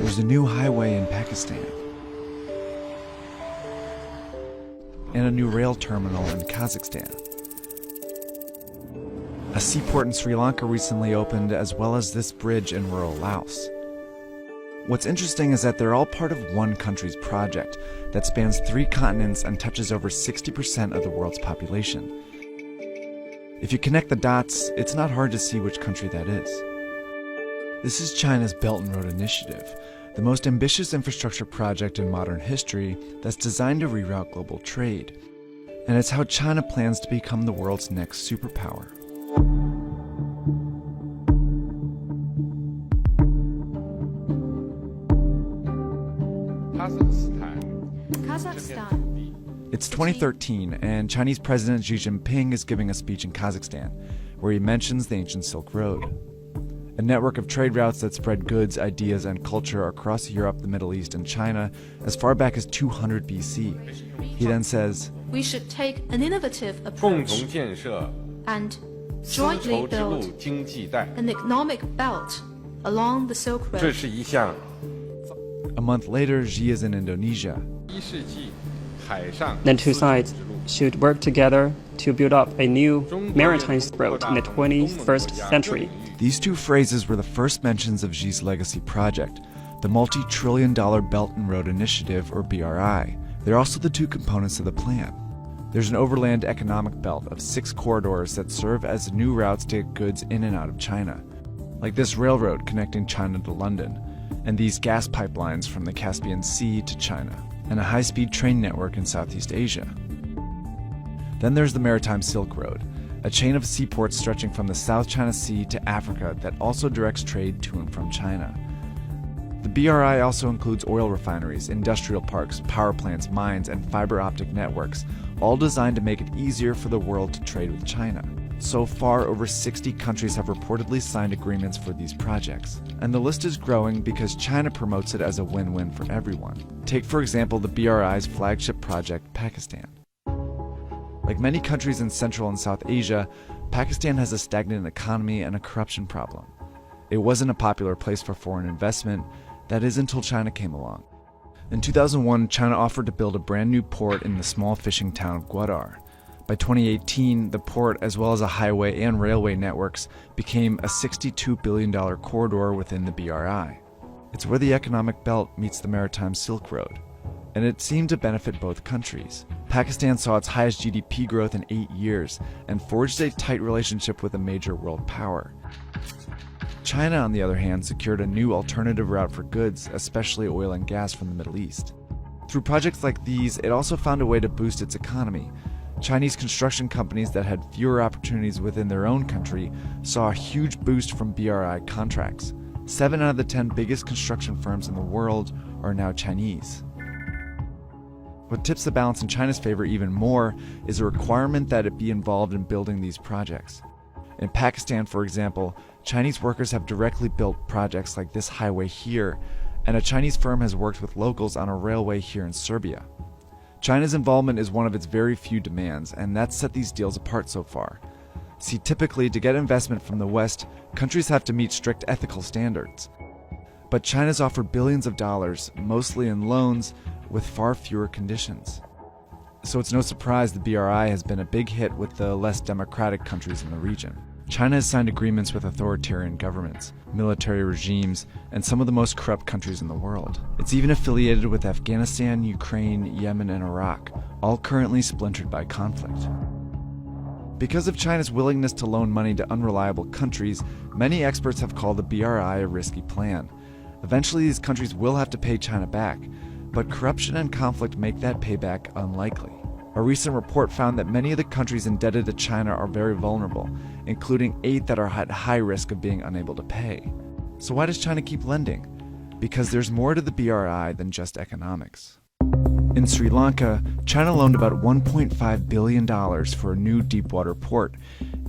There's a new highway in Pakistan, and a new rail terminal in Kazakhstan. A seaport in Sri Lanka recently opened, as well as this bridge in rural Laos. What's interesting is that they're all part of one country's project that spans 3 continents and touches over 60% of the world's population. If you connect the dots, it's not hard to see which country that is. This is China's Belt and Road Initiative, the most ambitious infrastructure project in modern history that's designed to reroute global trade. And it's how China plans to become the world's next superpower. Kazakhstan. It's 2013, and Chinese President Xi Jinping is giving a speech in Kazakhstan, where he mentions the ancient Silk Road, a network of trade routes that spread goods, ideas, and culture across Europe, the Middle East, and China as far back as 200 BC. He then says, "We should take an innovative approach and jointly build an economic belt along the Silk Road." A month later, Xi is in Indonesia. The two sides should work together to build up a new maritime road in the 21st century. These two phrases were the first mentions of Xi's legacy project, the multi-trillion-dollar Belt and Road Initiative, or BRI. They're also the two components of the plan. There's an overland economic belt of 6 corridors that serve as new routes to get goods in and out of China, like this railroad connecting China to London, and these gas pipelines from the Caspian Sea to China, and a high-speed train network in Southeast Asia. Then there's the Maritime Silk Road, a chain of seaports stretching from the South China Sea to Africa that also directs trade to and from China. The BRI also includes oil refineries, industrial parks, power plants, mines, and fiber optic networks, all designed to make it easier for the world to trade with China. So far, over 60 countries have reportedly signed agreements for these projects. And the list is growing because China promotes it as a win-win for everyone. Take, for example, the BRI's flagship project, Pakistan. Like many countries in Central and South Asia, Pakistan has a stagnant economy and a corruption problem. It wasn't a popular place for foreign investment, that is until China came along. In 2001, China offered to build a brand new port in the small fishing town of Gwadar. By 2018, the port, as well as a highway and railway networks, became a $62 billion corridor within the BRI. It's where the economic belt meets the Maritime Silk Road, and it seemed to benefit both countries. Pakistan saw its highest GDP growth in 8 years and forged a tight relationship with a major world power. China, on the other hand, secured a new alternative route for goods, especially oil and gas from the Middle East. Through projects like these, it also found a way to boost its economy. Chinese construction companies that had fewer opportunities within their own country saw a huge boost from BRI contracts. 7 out of the 10 biggest construction firms in the world are now Chinese. What tips the balance in China's favor even more is a requirement that it be involved in building these projects. In Pakistan, for example, Chinese workers have directly built projects like this highway here, and a Chinese firm has worked with locals on a railway here in Serbia. China's involvement is one of its very few demands, and that's set these deals apart so far. See, typically, to get investment from the West, countries have to meet strict ethical standards. But China's offered billions of dollars, mostly in loans, with far fewer conditions. So it's no surprise the BRI has been a big hit with the less democratic countries in the region. China has signed agreements with authoritarian governments, military regimes, and some of the most corrupt countries in the world. It's even affiliated with Afghanistan, Ukraine, Yemen, and Iraq, all currently splintered by conflict. Because of China's willingness to loan money to unreliable countries, many experts have called the BRI a risky plan. Eventually, these countries will have to pay China back, but corruption and conflict make that payback unlikely. A recent report found that many of the countries indebted to China are very vulnerable, including 8 that are at high risk of being unable to pay. So why does China keep lending? Because there's more to the BRI than just economics. In Sri Lanka, China loaned about $1.5 billion for a new deepwater port.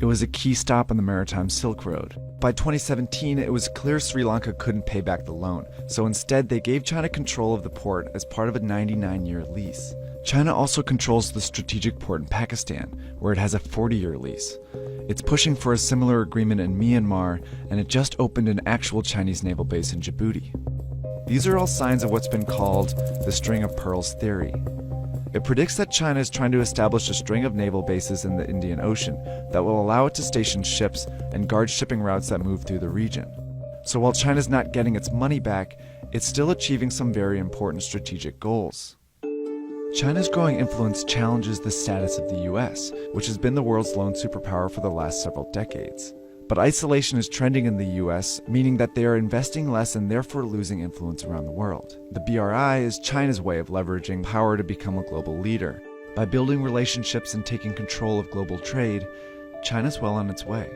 It was a key stop on the Maritime Silk Road. By 2017, it was clear Sri Lanka couldn't pay back the loan, so instead they gave China control of the port as part of a 99-year lease. China also controls the strategic port in Pakistan, where it has a 40-year lease. It's pushing for a similar agreement in Myanmar, and it just opened an actual Chinese naval base in Djibouti. These are all signs of what's been called the string of pearls theory. It predicts that China is trying to establish a string of naval bases in the Indian Ocean that will allow it to station ships and guard shipping routes that move through the region. So while China's not getting its money back, it's still achieving some very important strategic goals. China's growing influence challenges the status of the US, which has been the world's lone superpower for the last several decades. But isolation is trending in the US, meaning that they are investing less and therefore losing influence around the world. The BRI is China's way of leveraging power to become a global leader. By building relationships and taking control of global trade, China's well on its way.